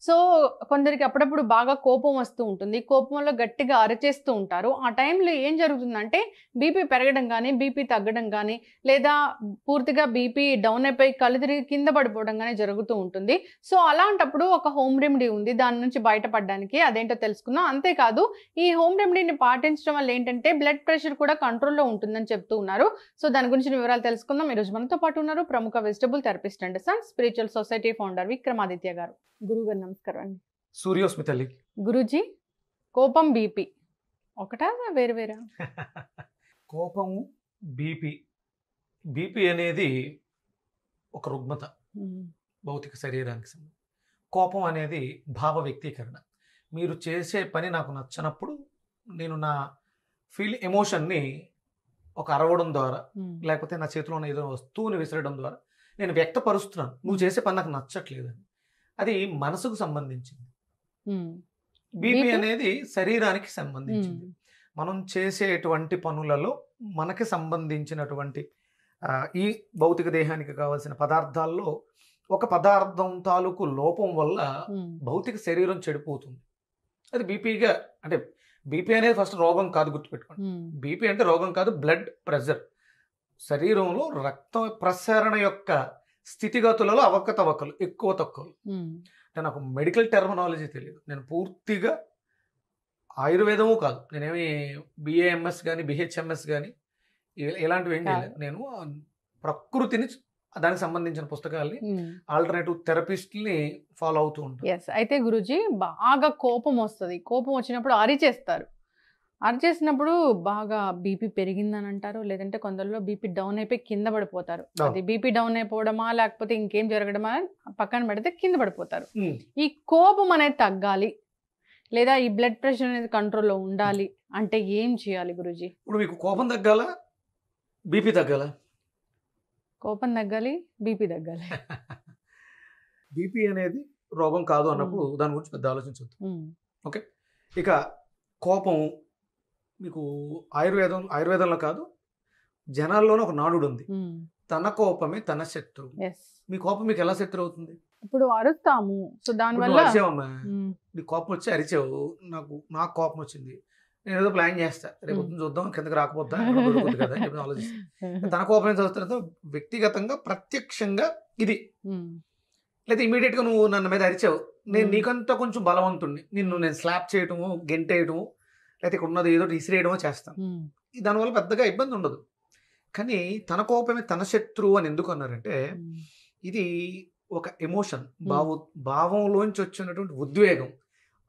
So కొందరికి అప్పుడప్పుడు బాగా కోపం వస్తూ ఉంటుంది. కోపంలో గట్టిగా అరిచేస్తూ ఉంటారు. ఆ టైంలో ఏం జరుగుతుందంటే బీపీ పెరగడం గానీ, బీపీ తగ్గడం గానీ, లేదా పూర్తిగా బీపీ డౌన్ అయిపోయి కళ్ళు తిరిగి కింద పడిపోవడం గానీ జరుగుతూ ఉంటుంది. సో అలాంటప్పుడు ఒక హోమ్ రెమెడీ ఉంది. దాని నుంచి బయటపడడానికి. అదేంటో తెలుసుకుందాం. అంతేకాదు ఈ హోమ్ రెమెడీని పాటించడం వల్ల ఏంటంటే బ్లడ్ ప్రెషర్ కూడా కంట్రోల్‌లో ఉంటుందని చెప్తూ ఉన్నారు. సో దాని గురించిన వివరాలు తెలుసుకుందాం. ఈరోజు మనతో పాటు ఉన్నారు ప్రముఖ vegetable therapist and Sons spiritual society founder Vikramaditya గారు. గురుగారు నమస్కారం అండి. సూర్యోస్మి తల్లి. గురూజీ, కోపం బీపీ ఒకటా వేరు వేరా? కోపము బీపీ. బీపీ అనేది ఒక రుగ్మత భౌతిక శరీరానికి సంబంధించి. కోపం అనేది భావ వ్యక్తీకరణ. మీరు చేసే పని నాకు నచ్చనప్పుడు నేను నా ఎమోషన్ని ఒక అరవడం ద్వారా, లేకపోతే నా చేతిలో ఉన్న ఏదో వస్తువుని విసరడం ద్వారా నేను వ్యక్తపరుస్తున్నాను. నువ్వు చేసే పని నాకు నచ్చట్లేదని. అది మనసుకు సంబంధించింది. బీపీ అనేది శరీరానికి సంబంధించింది. మనం చేసేటువంటి పనులలో మనకి సంబంధించినటువంటి ఈ భౌతిక దేహానికి కావాల్సిన పదార్థాల్లో ఒక పదార్థం తాలూకు లోపం వల్ల భౌతిక శరీరం చెడిపోతుంది. అది బీపీగా, అంటే బీపీ అనేది ఫస్ట్ రోగం కాదు, గుర్తుపెట్టుకోండి. బీపీ అంటే రోగం కాదు, బ్లడ్ ప్రెషర్. శరీరంలో రక్త ప్రసరణ యొక్క స్థితిగతులలో అవకతవకలు, ఎక్కువ తక్కువలు. అంటే నాకు మెడికల్ టెర్మినాలజీ తెలియదు. నేను పూర్తిగా ఆయుర్వేదము కాదు, నేనేమి బిఏఎంఎస్ కానీ బిహెచ్ఎంఎస్ కానీ ఇలాంటివి ఏం చేయలేదు. నేను ప్రకృతిని, దానికి సంబంధించిన పుస్తకాలని, ఆల్టర్నేటివ్ థెరపిస్ట్ని ఫాలో అవుతూ ఉంటాను. అయితే గురూజీ, బాగా కోపం వస్తుంది. కోపం వచ్చినప్పుడు అరిచేస్తారు. అరిచేసినప్పుడు బాగా బీపీ పెరిగిందని అంటారు, లేదంటే కొందరిలో బీపీ డౌన్ అయిపోయి కింద పడిపోతారు. అది బీపీ డౌన్ అయిపోవడమా లేకపోతే ఇంకేం జరగడమా పక్కన పెడితే కింద పడిపోతారు. ఈ కోపం అనేది తగ్గాలి, లేదా ఈ బ్లడ్ ప్రెషర్ అనేది కంట్రోల్లో ఉండాలి అంటే ఏం చేయాలి గురూజీ? ఇప్పుడు మీకు కోపం తగ్గాల, బీపీ తగ్గాల? కోపం తగ్గాలి, బీపీ తగ్గాలి. బీపీ అనేది రోగం కాదు అన్నప్పుడు దాని గురించి పెద్ద ఆలోచించవద్దు. ఓకే, ఇక కోపం మీకు ఆయుర్వేదంలో కాదు, జనాల్లోనే ఒక నానుడు ఉంది, తన కోపమే తన శత్రువు. మీ కోపం మీకు ఎలా శత్రువు అవుతుంది? ఇప్పుడు అరుస్తాము, సో దానివల్ల అరిచావమ్మా, నీ కోపం వచ్చి అరిచావు, నాకు కోపం వచ్చింది, నేను ఏదో ప్లాన్ చేస్తా, రేపు చూద్దాం కిందకి రాకపోతా కదా అని చెప్పి ఆలోచిస్తాను. తన కోపం ఏం చదువుతారో వ్యక్తిగతంగా ప్రత్యక్షంగా ఇది, లేదా ఇమీడియట్ గా నువ్వు నన్ను మీద అరిచావు, నేను నీకంతా కొంచెం బలవంతుణ్ణి, నేను స్లాప్ చేయటము, గెంటేయటము, లేకపోతే ఇక్కడ ఉన్నది ఏదో ఇసిరేయడమో చేస్తాను. దానివల్ల పెద్దగా ఇబ్బంది ఉండదు. కానీ తన కోపమే తన శత్రువు అని ఎందుకు అన్నారంటే, ఇది ఒక ఎమోషన్, భావంలోంచి వచ్చినటువంటి ఉద్వేగం,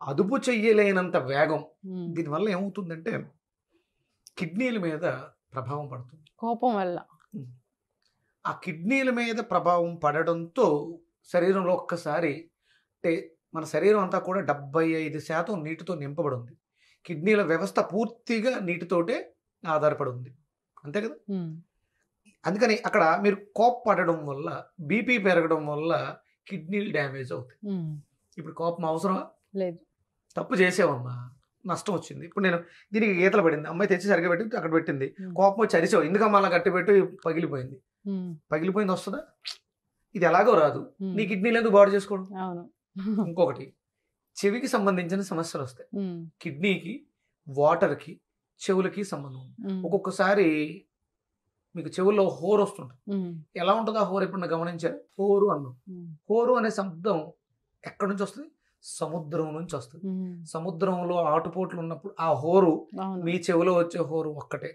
అదుపు చెయ్యలేనంత వేగం. దీనివల్ల ఏమవుతుందంటే కిడ్నీల మీద ప్రభావం పడుతుంది కోపం వల్ల. ఆ కిడ్నీల మీద ప్రభావం పడడంతో శరీరంలో ఒక్కసారి, అంటే మన శరీరం అంతా కూడా 75% నీటితో నింపబడి ఉంది. కిడ్నీల వ్యవస్థ పూర్తిగా నీటితోటే ఆధారపడి ఉంది, అంతే కదా. అందుకని అక్కడ మీరు కోపపడడం వల్ల, బీపీ పెరగడం వల్ల కిడ్నీలు డ్యామేజ్ అవుతాయి. ఇప్పుడు కోపం అవసరమా? లేదు. తప్పు చేసావమ్మా, నష్టం వచ్చింది. ఇప్పుడు నేను దీనికి గీతలు పడింది, అమ్మాయి తెచ్చి సరిగ్గా పెట్టి అక్కడ పెట్టింది, కోపం వచ్చి అరిచావు, ఎందుకమ్మా అలా గట్టి పెట్టి పగిలిపోయింది. పగిలిపోయింది వస్తుందా? ఇది ఎలాగో రాదు. నీ కిడ్నీలు ఎందుకు బాడీ చేసుకోవడం? ఇంకొకటి, చెవికి సంబంధించిన సమస్యలు వస్తాయి. కిడ్నీకి, వాటర్కి, చెవులకి సంబంధం ఉంది. ఒక్కొక్కసారి మీకు చెవుల్లో హోరు వస్తుంటుంది. ఎలా ఉంటుంది ఆ హోరు? ఎప్పుడు గమనించారు? హోరు అన్నాం. హోరు అనే శబ్దం ఎక్కడి నుంచి వస్తుంది? సముద్రం నుంచి వస్తుంది. సముద్రంలో ఆటుపోట్లు ఉన్నప్పుడు ఆ హోరు మీ చెవిలో వచ్చే హోరు ఒక్కటే.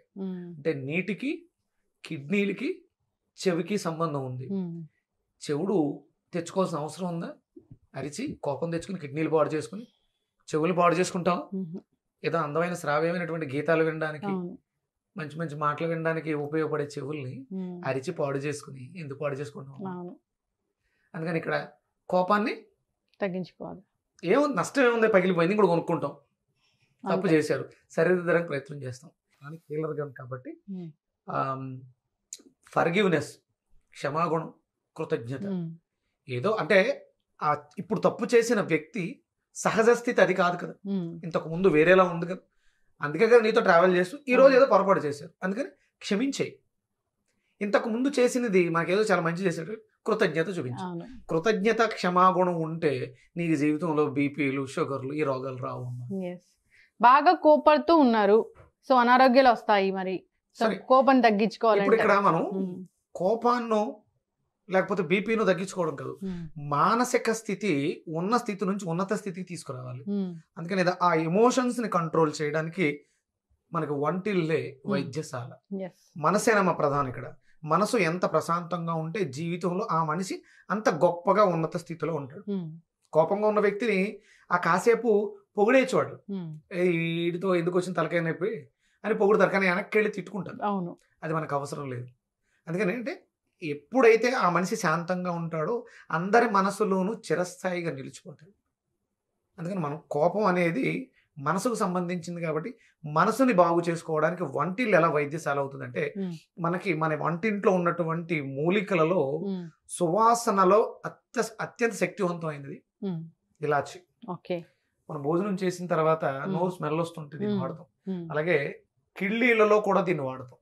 అంటే నీటికి, కిడ్నీలకి, చెవికి సంబంధం ఉంది. చెవుడు తెచ్చుకోవాల్సిన అవసరం ఉందా? అరిచి కోపం తెచ్చుకుని కిడ్నీలు పాడు చేసుకుని చెవులు పాడు చేసుకుంటాం. ఏదో అందమైన శ్రావ్యమైనటువంటి గీతాలు వినడానికి, మంచి మంచి మాటలు వినడానికి ఉపయోగపడే చెవుల్ని అరిచి పాడు చేసుకుని ఎందుకు పాడు చేసుకుంటాం? అందుకని ఇక్కడ కోపాన్ని తగ్గించుకోవాలి. ఏమో నష్టం ఏముంది? పగిలిపోయింది, ఇప్పుడు కొనుక్కుంటాం. తప్పు చేశారు, సరిదిద్దడానికి ప్రయత్నం చేస్తాం. కానీ కీలకం కాబట్టి ఫర్గివ్నెస్, క్షమాగుణం, కృతజ్ఞత. ఏదో అంటే ఇప్పుడు తప్పు చేసిన వ్యక్తి సహజ స్థితి అది కాదు కదా, ఇంతకు ముందు వేరేలా ఉంది కదా. అందుకే కదా నీతో ట్రావెల్ చేస్తూ ఈ రోజు ఏదో పొరపాటు చేశారు, అందుకని క్షమించేయి. ఇంతకు ముందు చేసినది మాకేదో చాలా మంచి చేశాడు, కృతజ్ఞత చూపించు. కృతజ్ఞత క్షమాగుణం ఉంటే నీకు జీవితంలో బీపీలు షుగర్లు ఈ రోగాలు రావు. బాగా కోపడుతూ ఉన్నారు, సో అనారోగ్యాలు వస్తాయి. మరి కోపం తగ్గించుకోవాలి. ఇక్కడ మనం కోపాన్ని లేకపోతే బీపీను తగ్గించుకోవడం కాదు, మానసిక స్థితి ఉన్న స్థితి నుంచి ఉన్నత స్థితికి తీసుకురావాలి. అందుకని ఆ ఎమోషన్స్ ని కంట్రోల్ చేయడానికి మనకి వంటిల్లే వైద్యశాల. మనసేనమ్మ ప్రధానం ఇక్కడ. మనసు ఎంత ప్రశాంతంగా ఉంటే జీవితంలో ఆ మనిషి అంత గొప్పగా ఉన్నత స్థితిలో ఉంటాడు. కోపంగా ఉన్న వ్యక్తిని ఆ కాసేపు పొగిడేవాడు, వీడితో ఎందుకు వచ్చిన తలకాయ నొప్పి అని పొగుడుతారు, కానీ వెనక్కి వెళ్ళి తిట్టుకుంటారు. అవును, అది మనకు అవసరం లేదు. అందుకని అంటే ఎప్పుడైతే ఆ మనిషి శాంతంగా ఉంటాడో అందరి మనసులోనూ చిరస్థాయిగా నిలిచిపోతాడు. అందుకని మనం కోపం అనేది మనసుకు సంబంధించింది కాబట్టి మనసుని బాగు చేసుకోవడానికి వంటిల్లు ఎలా వైద్యశాల అవుతుందంటే, మనకి మన వంటింట్లో ఉన్నటువంటి మూలికలలో సువాసనలో అత్యంత శక్తివంతమైనది ఇలాచి. మనం భోజనం చేసిన తర్వాత నోరు స్మెల్ వస్తుంటే దీన్ని వాడతాం. అలాగే కిళ్ళీలలో కూడా దీన్ని వాడతాం.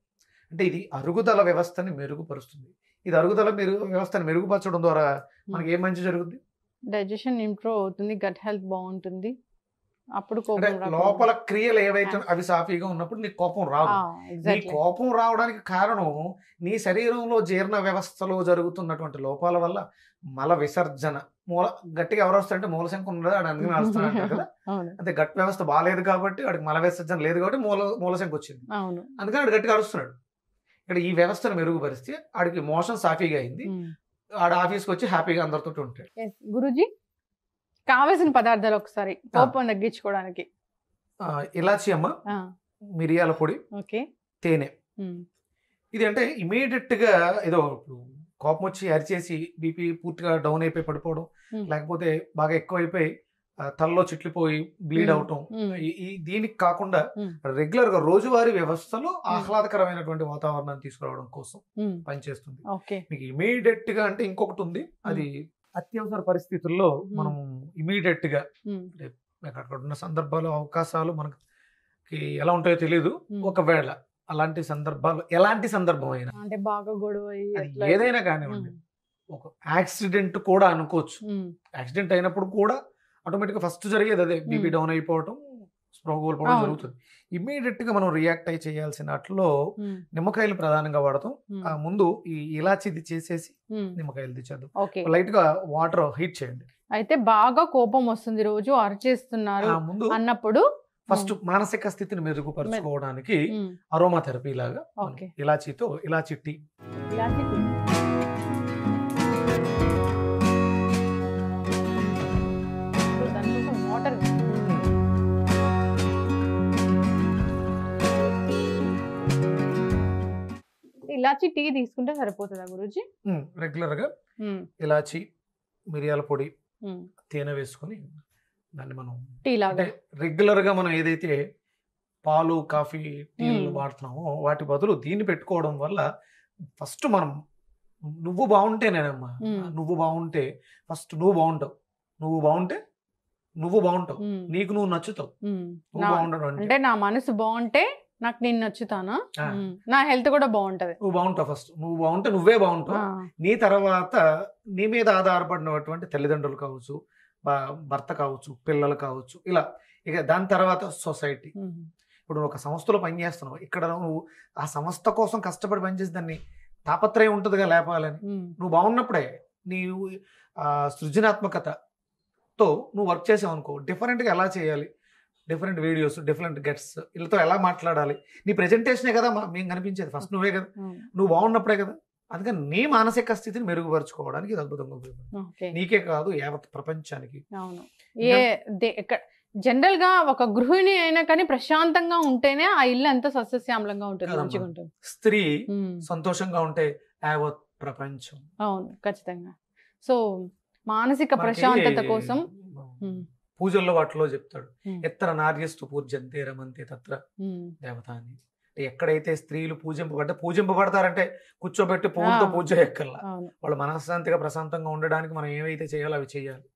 అంటే ఇది అరుగుదల వ్యవస్థని మెరుగుపరుస్తుంది. ఇది అరుగుదల వ్యవస్థని మెరుగుపరచడం ద్వారా మనకి ఏం మంచి జరుగుతుంది? డైజెషన్ ఇంప్రూవ్ అవుతుంది, గట్ హెల్త్ బాగుంటుంది. అప్పుడు లోపల క్రియలు ఏవైతే అవి సాఫీగా ఉన్నప్పుడు నీకు కోపం రాదు. నీ కోపం రావడానికి కారణం నీ శరీరంలో జీర్ణ వ్యవస్థలో జరుగుతున్నటువంటి లోపాల వల్ల మల విసర్జన. గట్టిగా ఎవరు వస్తారంటే మూలశంక ఉన్నది ఆడు అందుకని వస్తాడు కదా. అంటే గట్ వ్యవస్థ బాగాలేదు కాబట్టి వాడికి మల విసర్జన లేదు కాబట్టి మూలశంక వచ్చింది, అందుకని ఆడు గట్టిగా అరుస్తున్నాడు. ఇక్కడ ఈ వ్యవస్థను మెరుగుపరిస్తే ఆడికి మోషన్ సాఫీగా అయింది, ఆడు ఆఫీస్కి వచ్చి హ్యాపీగా అందరితో ఉంటాడు. గురూజీ, కావలసిన పదార్థాలు ఒకసారి కోపం తగ్గించుకోవడానికి. ఇలాచి అమ్మ, మిరియాల పొడి, తేనె. ఇది అంటే ఇమీడియట్ గా ఏదో కోపం వచ్చి అరిచేసి బీపీ పూర్తిగా డౌన్ అయిపోయి పడిపోవడం, లేకపోతే బాగా ఎక్కువైపోయి తలలో చిట్లిపోయి బ్లీడ్ అవటం, దీనికి కాకుండా రెగ్యులర్ గా రోజువారీ వ్యవస్థలో ఆహ్లాదకరమైనటువంటి వాతావరణాన్ని తీసుకురావడం కోసం పనిచేస్తుంది. మీకు ఇమీడియట్ గా అంటే ఇంకొకటి ఉంది, అది అత్యవసర పరిస్థితుల్లో మనం ఇమీడియట్ గా అక్కడ ఉన్న సందర్భాలు అవకాశాలు మనకి ఎలా ఉంటాయో తెలియదు. ఒకవేళ అలాంటి సందర్భాలు, ఎలాంటి సందర్భం అయినా అంటే బాగా గొడవ ఏదైనా కానివ్వండి, ఒక యాక్సిడెంట్ కూడా అనుకోవచ్చు. యాక్సిడెంట్ అయినప్పుడు కూడా ఆటోమేటిక్ గా ఫస్ట్ జరిగేది అదే, బీపీ డౌన్ అయిపోవటం, స్పృహ కోల్పోవడం జరుగుతుంది. ఇమీడియట్ గా మనం రియాక్ట్ అయి చేయాల్సిన వాటిలో నిమ్మకాయలు ప్రధానంగా వాడతాం. ఆ ముందు ఈ ఇలాచిది చేసేసి నిమ్మకాయలు తెచ్చేద్దాం. లైట్ గా వాటర్ హీట్ చేయండి. అయితే బాగా కోపం వస్తుంది, రోజు అరిచేస్తున్నారు ముందు అన్నప్పుడు ఫస్ట్ మానసిక స్థితిని మెరుగుపరచుకోవడానికి అరోమా థెరపీ లాగా ఇలాచీతో ఇలాచి టీ. ఇలాచి టీ తీసుకుంటే సరిపోతుందా గురూజీ? రెగ్యులర్ గా ఇలాచి, మిరియాల పొడి, తేనె వేసుకొని దాన్ని మనం టీ లాగా రెగ్యులర్ గా మనం ఏదైతే పాలు, కాఫీ, టీలు వాడుతున్నామో వాటి బదులు దీన్ని పెట్టుకోవడం వల్ల ఫస్ట్ మనం నువ్వు బాగుంటేనేనమ్మా, నువ్వు బాగుంటే ఫస్ట్ నువ్వు బాగుంటావు, నువ్వు బాగుంటే నువ్వు బాగుంటావు, నీకు నువ్వు నచ్చుతావు. నువ్వు బాగుండడం అంటే నా మనసు బాగుంటే నాకు నేను నచ్చుతానా, నా హెల్త్ కూడా బాగుంటది. నువ్వు బాగుంటావు, ఫస్ట్ నువ్వు బాగుంటే నువ్వే బాగుంటావు. నీ తర్వాత నీ మీద ఆధారపడినటువంటి తల్లిదండ్రులు కావచ్చు, భర్త కావచ్చు, పిల్లలు కావచ్చు, ఇలా. ఇక దాని తర్వాత సొసైటీ. ఇప్పుడు ఒక సంస్థలో పనిచేస్తున్నావు, ఇక్కడ నువ్వు ఆ సంస్థ కోసం కష్టపడి పనిచేసి దాన్ని తాపత్రయం ఉంటుందిగా లేపాలని. నువ్వు బాగున్నప్పుడే నీవు సృజనాత్మకతతో నువ్వు వర్క్ చేసావు అనుకో, డిఫరెంట్గా ఎలా చేయాలి, డిఫరెంట్ వీడియోస్, డిఫరెంట్ గెట్స్, వీళ్ళతో ఎలా మాట్లాడాలి, నీ ప్రెజెంటేషనే కదా మేము కనిపించేది, ఫస్ట్ నువ్వే కదా, నువ్వు బాగున్నప్పుడే కదా. అందుకని నీ మానసిక స్థితిని మెరుగుపరుచుకోవడానికి ఇది అద్భుతంగా ఉపయోగపడుతుంది, నీకే కాదు యావత్ ప్రపంచానికి. జనరల్ గా ఒక గృహిణి అయినా కానీ ప్రశాంతంగా ఉంటేనే ఆ ఇల్లు ఎంత సస్యశ్యామలంగా ఉంటుంది. స్త్రీ సంతోషంగా ఉంటే యావత్ ప్రపంచం. అవును, ఖచ్చితంగా. సో మానసిక ప్రశాంతత కోసం పూజల్లో వాటిలో చెప్తాడు, ఎత్తర నార్యస్తు పూజ్యంతే రమంతే తత్ర దేవతాని. ఎక్కడైతే స్త్రీలు పూజింపబడతారంటే కూర్చోబెట్టి పూలతో పూజ ఎక్కల్లా, వాళ్ళు మనశ్శాంతిగా ప్రశాంతంగా ఉండడానికి మనం ఏవైతే చేయాలో అవి చేయాలి.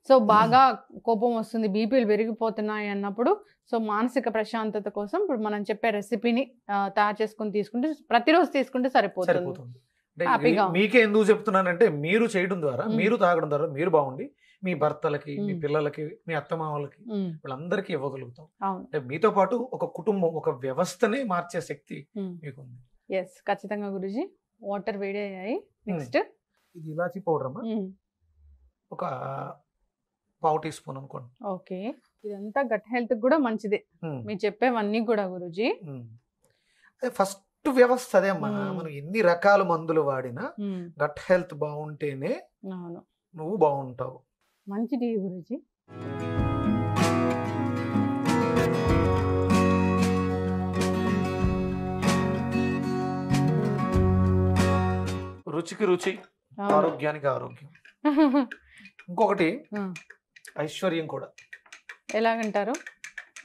సో బాగా కోపం వస్తుంది, బీపీలు పెరిగిపోతున్నాయి అన్నప్పుడు సో మానసిక ప్రశాంతత కోసం ఇప్పుడు మనం చెప్పే రెసిపీని తయారు చేసుకుని తీసుకుంటే ప్రతిరోజు తీసుకుంటే సరిపోతుంది. అంటే హ్యాపీగా మీకే ఎందుకు చెప్తున్నానంటే మీరు చేయడం ద్వారా, మీరు తాగడం ద్వారా మీరు బాగుండి మీ భర్తలకి, మీ పిల్లలకి, మీ అత్తమామలకి వీళ్ళందరికీ ఇవ్వగలుగుతాం. అంటే మీతో పాటు ఒక కుటుంబం, ఒక వ్యవస్థనే మార్చే శక్తి మీకుంది. ఎస్, ఖచ్చితంగా గురూజీ. వాటర్ వేడి అయ్యాయి. నెక్స్ట్ ఇది ఇలాచీ పౌడర్ అమ్మా, ఒక పావు టీ స్పూన్ అనుకోండి. ఓకే, ఇదంతా గట్ హెల్త్ కూడా మంచిదే మీరు చెప్పేవన్నీ కూడా గురూజీ. ఫస్ట్ వ్యవస్థ అదే అమ్మా. మనం ఎన్ని రకాల మందులు వాడినా గట్ హెల్త్ బాగుంటేనే నువ్వు బాగుంటావు. మంచిది గురూజీ. రుచికి రుచి, ఆరోగ్యానికి ఆరోగ్యం. ఇంకొకటి ఐశ్వర్యం కూడా. ఎలాగంటారు?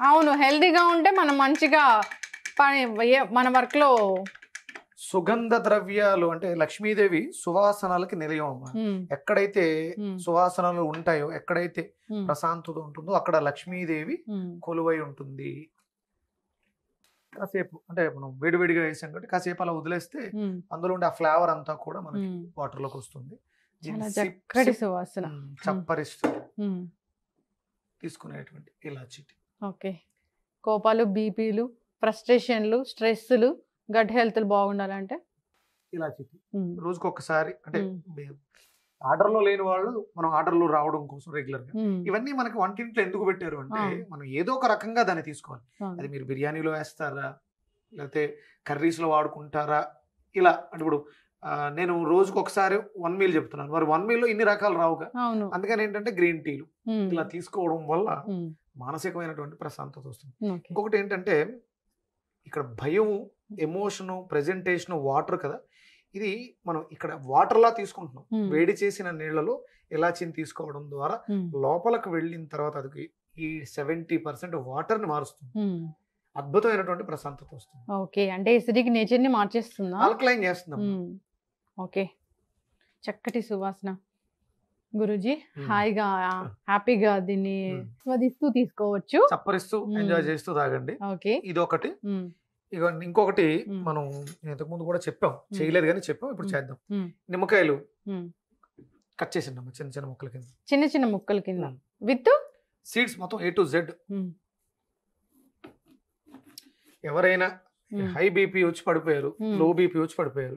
అవును, హెల్దీగా ఉంటే మనం మంచిగా మన వర్క్ లో. సుగంధ ద్రవ్యాలు అంటే లక్ష్మీదేవి సువాసనలకి నిలయం అమ్మా. ఎక్కడైతే సువాసనలు ఉంటాయో, ఎక్కడైతే ప్రశాంతత ఉంటుందో అక్కడ లక్ష్మీదేవి కొలువై ఉంటుంది. కాసేపు అంటే మనం వేడివేడిగా వేసాం కాబట్టి కాసేపు అలా వదిలేస్తే అందులో ఉండే ఆ ఫ్లేవర్ అంతా కూడా మనకి వాటర్ లోకి వస్తుంది. చప్పరిస్తూ తీసుకునేటువంటి ఇలాచీ. ఓకే, కోపాలు, బీపీలు, ఫ్రస్ట్రేషన్లు, స్ట్రెస్లు, గట్ హెల్త్ బాగుండాలంటే ఇలాచీ రోజుకి ఒకసారి. అంటే ఆర్డర్ లో లేని వాళ్ళు మనం ఆర్డర్ లో రావడం కోసం రెగ్యులర్ గా ఇవన్నీ మనకి వంటింట్లో ఎందుకు పెట్టారు అంటే మనం ఏదో ఒక రకంగా దాన్ని తీసుకోవాలి. అది మీరు బిర్యానీలో వేస్తారా, లేకపోతే కర్రీస్ లో వాడుకుంటారా, ఇలా. అంటే ఇప్పుడు నేను రోజుకి ఒకసారి 1 మీల్ చెప్తున్నాను, మరి 1 మీల్ లో ఇన్ని రకాలు రావుగా. అందుకని ఏంటంటే గ్రీన్ టీలు ఇలా తీసుకోవడం వల్ల మానసికమైనటువంటి ప్రశాంతత వస్తుంది. ఇంకొకటి ఏంటంటే ఇక్కడ భయం, ఎమోషను, ప్రెజెంటేషన్, వాటర్ కదా, ఇది మనం ఇక్కడ వాటర్ లా తీసుకుంటున్నాం. వేడి చేసిన నీళ్లలో ఇలాచీని తీసుకోవడం ద్వారా లోపలికి వెళ్ళిన తర్వాత అది ఈ 70% వాటర్ ని మారుస్తుంది. అద్భుతమైనటువంటి ప్రశాంతత వస్తుంది. ఓకే, అంటే ఎసిడిక్ నేచర్ ని మార్చేస్తుందా? ఆల్కలైన్ చేస్తుంది. ఓకే, చక్కటి సువాసన గురూజీ. హాయిగా హ్యాపీగా దీన్ని స్వాదిస్తూ తీసుకోవచ్చు, చప్పరిస్తూ ఎంజాయ్ చేస్తూ తాగండి. ఓకే, ఇది ఒకటి. ఇక ఇంకొకటి మనం ఇంతకు ముందు కూడా చెప్పాం, చేయలేదు కానీ చెప్పాం, ఇప్పుడు చేద్దాం. నిమ్మకాయలు కట్ చేసిండమ్మా చిన్న చిన్న ముక్కల కింద, చిన్న చిన్న ముక్కల కింద విత్ సీడ్స్ మొత్తం A to Z. ఎవరైనా హై బీపీ వచ్చి పడిపోయారు, లో బీపీ వచ్చి పడిపోయారు,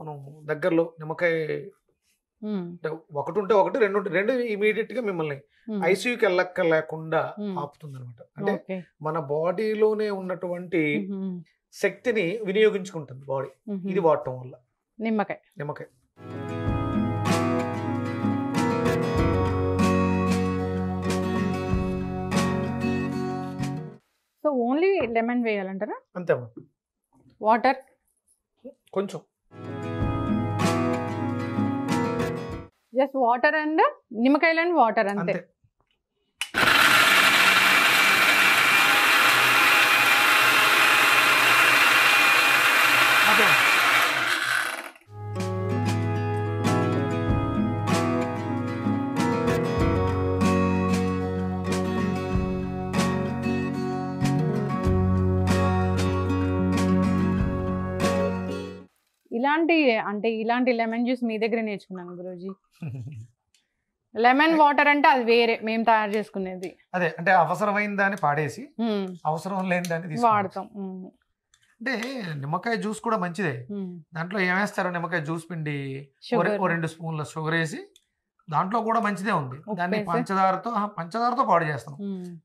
మనం దగ్గరలో నిమ్మకాయ ఒకటి ఉంటే ఒకటి, రెండు ఇమీడియట్ గా మిమ్మల్ని ఐసీయూకి వెళ్ళక్క లేకుండా ఆపుతుంది అనమాట. అంటే మన బాడీలోనే ఉన్నటువంటి శక్తిని వినియోగించుకుంటుంది బాడీ ఇది వాడటం వల్ల. నిమ్మకాయ సో ఓన్లీ లెమన్ వేయాలంటారా? అంతే. వాటర్ కొంచెం, జస్ట్ వాటర్ అండ్ నిమ్మకాయలు అండ్ వాటర్ అంతే. ఇలాంటి లెమన్ జ్యూస్ మీ దగ్గర నేర్చుకున్నాను గురూజీ. లెమన్ వాటర్ అంటే అది వేరే మేము తయారు చేసుకునేది. అదే అంటే అవసరమైన దాన్ని పాడేసి అవసరం లేని దాన్ని వాడతాం. అంటే నిమ్మకాయ జ్యూస్ కూడా మంచిదే. దాంట్లో ఏమేస్తారు? నిమ్మకాయ జ్యూస్ పిండి, 2 స్పూన్ల షుగర్ వేసి దాంట్లో కూడా మంచిదే ఉంది. దాన్ని పంచదారతో పాడు చేస్తాం.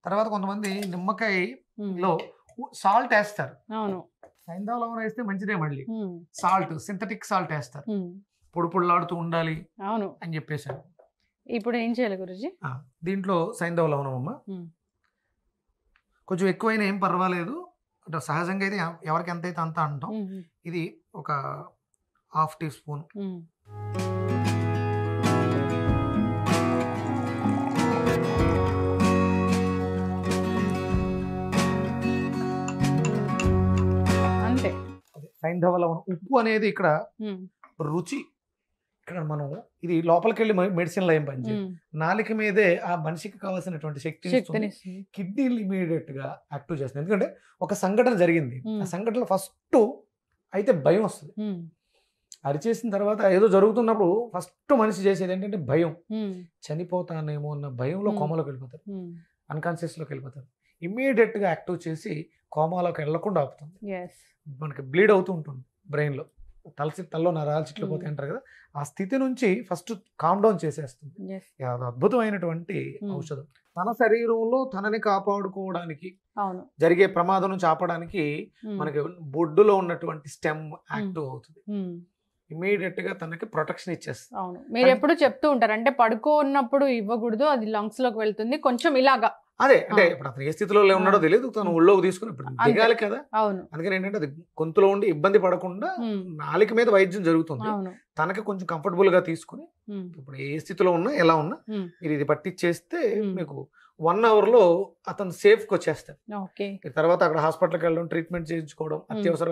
తర్వాత కొంతమంది నిమ్మకాయలో సాల్ట్ వేస్తారు. అవును, సైంధవ లవణం వేస్తే మంచిదే. మళ్ళీ సాల్ట్, సింథటిక్ సాల్ట్ వేస్తారు, పొడి పొడిలాడుతూ ఉండాలి అని చెప్పేసారు. ఇప్పుడు ఏం చేయాలి గురూజీ? దీంట్లో సైంధవ లవణం అమ్మ కొంచెం ఎక్కువైనా ఏం పర్వాలేదు. అంటే సహజంగా అయితే ఎవరికి ఎంత అయితే అంత అంటాం. ఇది ఒక 1/2 టీ స్పూన్. అంతే. సైంధవ లవణం. ఉప్పు అనేది ఇక్కడ రుచి ఇక్కడ మనం ఇది లోపలికి వెళ్ళి మెడిసిన్లో ఏం పనిచేయదు, నాలుక మీదే ఆ మనిషికి కావాల్సినటువంటి శక్తిని కిడ్నీలు ఇమీడియట్ గా యాక్టివ్ చేస్తుంది. ఎందుకంటే ఒక సంఘటన జరిగింది, ఆ సంఘటన ఫస్ట్ అయితే భయం వస్తుంది. అరిచేసిన తర్వాత ఏదో జరుగుతున్నప్పుడు ఫస్ట్ మనిషి చేసేది ఏంటంటే భయం, చనిపోతానేమో అన్న భయంలో కోమాలోకి వెళ్ళిపోతారు, అన్కాన్షియస్లోకి వెళ్ళిపోతారు. ఇమీడియట్ గా యాక్టివ్ చేసి కోమాలోకి వెళ్లకుండా ఆపుతుంది. మనకి బ్లీడ్ అవుతూ ఉంటుంది బ్రెయిన్లో, తలలో నరాలు చిట్లిపోతాయి అంటారు కదా, ఆ స్థితి నుంచి ఫస్ట్ కామ్ డౌన్ చేసేస్తుంది. అది అద్భుతమైనటువంటి ఔషధం. తన శరీరంలో తనని కాపాడుకోవడానికి జరిగే ప్రమాదం నుంచి ఆపడానికి మనకి బొడ్డులో ఉన్నటువంటి స్టెమ్ యాక్టివ్ అవుతుంది, ఇమీడియట్ గా తనకి ప్రొటెక్షన్ ఇచ్చేస్తుంది. అవును, మీరు ఎప్పుడు చెప్తూ ఉంటారు అంటే పడుకోన్నప్పుడు ఇవ్వకూడదు, అది లంగ్స్ లోకి వెళ్తుంది కొంచెం ఇలాగా. అదే అంటే ఇప్పుడు అతను ఏ స్థితిలో ఉన్నాడో తెలియదు, తను ఒళ్ళోకి తీసుకుని ఇప్పుడు దిగాలి కదా. అందుకని ఏంటంటే అది గొంతులో ఉండి ఇబ్బంది పడకుండా నాలుక మీద వైద్యం జరుగుతుంది, తనకి కొంచెం కంఫర్టబుల్ గా తీసుకుని ఇప్పుడు ఏ స్థితిలో ఉన్నా ఎలా ఉన్నా మీరు ఇది పట్టించేస్తే మీకు 1 hour లో అతను సేఫ్కి వచ్చేస్తాడు. తర్వాత అక్కడ హాస్పిటల్కి వెళ్ళడం, ట్రీట్మెంట్ చేయించుకోవడం అత్యవసర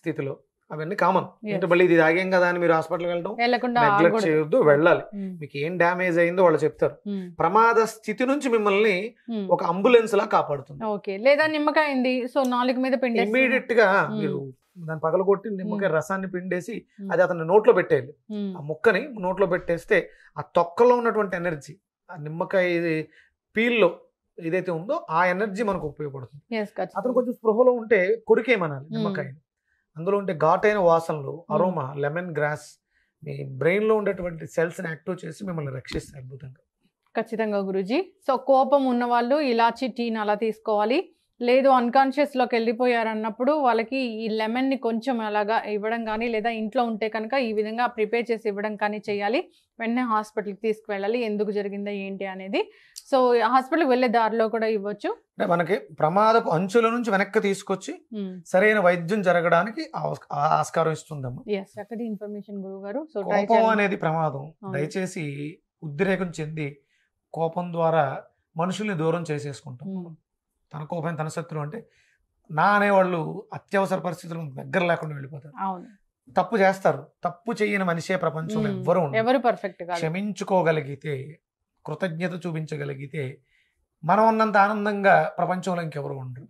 స్థితిలో అవన్నీ కామన్. అంటే మళ్ళీ ఇది ఆగేం కదా అని మీరు హాస్పిటల్కి వెళ్ళడం నెగ్లెక్ట్ చేయొద్దు, వెళ్ళాలి. మీకు ఏం డ్యామేజ్ అయిందో వాళ్ళు చెప్తారు. ప్రమాద స్థితి నుంచి మిమ్మల్ని ఒక అంబులెన్స్ లా కాపాడుతుంది. లేదా నిమ్మకాయ అయింది సో నాలుగు మీద ఇమీడియట్ గా మీరు దాన్ని పగలగొట్టి నిమ్మకాయ రసాన్ని పిండేసి అది అతని నోట్లో పెట్టేయాలి. ఆ ముక్కని నోట్లో పెట్టేస్తే ఆ తొక్కలో ఉన్నటువంటి ఎనర్జీ ఆ నిమ్మకాయ పీల్లో ఏదైతే ఉందో ఆ ఎనర్జీ మనకు ఉపయోగపడుతుంది. అతను కొంచెం స్పృహలో ఉంటే కొరికేమనాలి నిమ్మకాయని, అందులో ఉంటే ఘాటైన వాసనలు అరోమా లెమన్ గ్రాస్ మీ బ్రెయిన్ లో ఉండేటువంటి సెల్స్ ని యాక్టివ్ చేసి మిమ్మల్ని రక్షిస్తాయి అద్భుతంగా. ఖచ్చితంగా గురూజీ. సో కోపం ఉన్న వాళ్ళు ఇలాచి టీని అలా తీసుకోవాలి, లేదు అన్కాన్షియస్ లోకి వెళ్ళిపోయారు అన్నప్పుడు వాళ్ళకి ఈ లెమన్ ని కొంచెం అలాగా ఇవ్వడం కానీ, లేదా ఇంట్లో ఉంటే కనుక ఈ విధంగా ప్రిపేర్ చేసి ఇవ్వడం కానీ చేయాలి. వెంటనే హాస్పిటల్కి తీసుకువెళ్ళాలి, ఎందుకు జరిగిందా ఏంటి అనేది. సో హాస్పిటల్కి వెళ్ళే దారిలో కూడా ఇవ్వచ్చు. అంటే మనకి ప్రమాదపు అంచుల నుంచి వెనక్కి తీసుకొచ్చి సరైన వైద్యం జరగడానికి ఆస్కారం ఇస్తుందమ్మా. చక్కటి ఇన్ఫర్మేషన్ గురువు గారు. సో కోపం అనేది ప్రమాదం. దయచేసి ఉద్రేకం చెంది కోపం ద్వారా మనుషుల్ని దూరం చేసేసుకుంటాం. తన కోపం తన శత్రువు అంటే నా అనేవాళ్ళు అత్యవసర పరిస్థితులు దగ్గర లేకుండా వెళ్ళిపోతారు, తప్పు చేస్తారు. తప్పు చేయని మనిషే ప్రపంచంలో ఎవరు పర్ఫెక్ట్ గా క్షమించుకోగలిగితే, కృతజ్ఞత చూపించగలిగితే మనం ఉన్నంత ఆనందంగా ప్రపంచంలో ఇంకెవరు ఉండరు.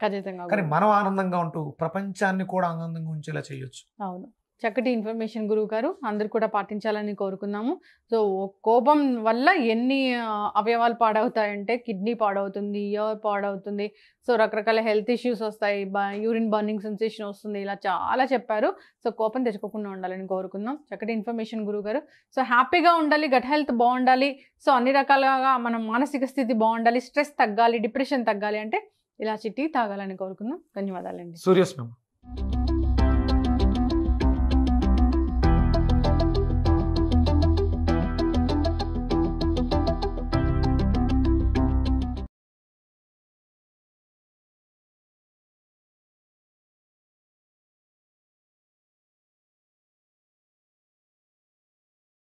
కానీ మనం ఆనందంగా ఉంటూ ప్రపంచాన్ని కూడా ఆనందంగా ఉంచేలా చేయొచ్చు. అవును, చక్కటి ఇన్ఫర్మేషన్ గురువు గారు. అందరు కూడా పాటించాలని కోరుకున్నాము. సో కోపం వల్ల ఎన్ని అవయవాలు పాడవుతాయంటే కిడ్నీ పాడవుతుంది, ఇయర్ పాడవుతుంది, సో రకరకాల హెల్త్ ఇష్యూస్ వస్తాయి, యూరిన్ బర్నింగ్ సెన్సేషన్ వస్తుంది, ఇలా చాలా చెప్పారు. సో కోపం తెచ్చుకోకుండా ఉండాలని కోరుకుందాం. చక్కటి ఇన్ఫర్మేషన్ గురువు గారు. సో హ్యాపీగా ఉండాలి, గట్ హెల్త్ బాగుండాలి, సో అన్ని రకాలుగా మనం మానసిక స్థితి బాగుండాలి, స్ట్రెస్ తగ్గాలి, డిప్రెషన్ తగ్గాలి అంటే ఇలా టీ తాగాలని కోరుకుందాం. ధన్యవాదాలండి. సూర్యస్ మ్యామ్.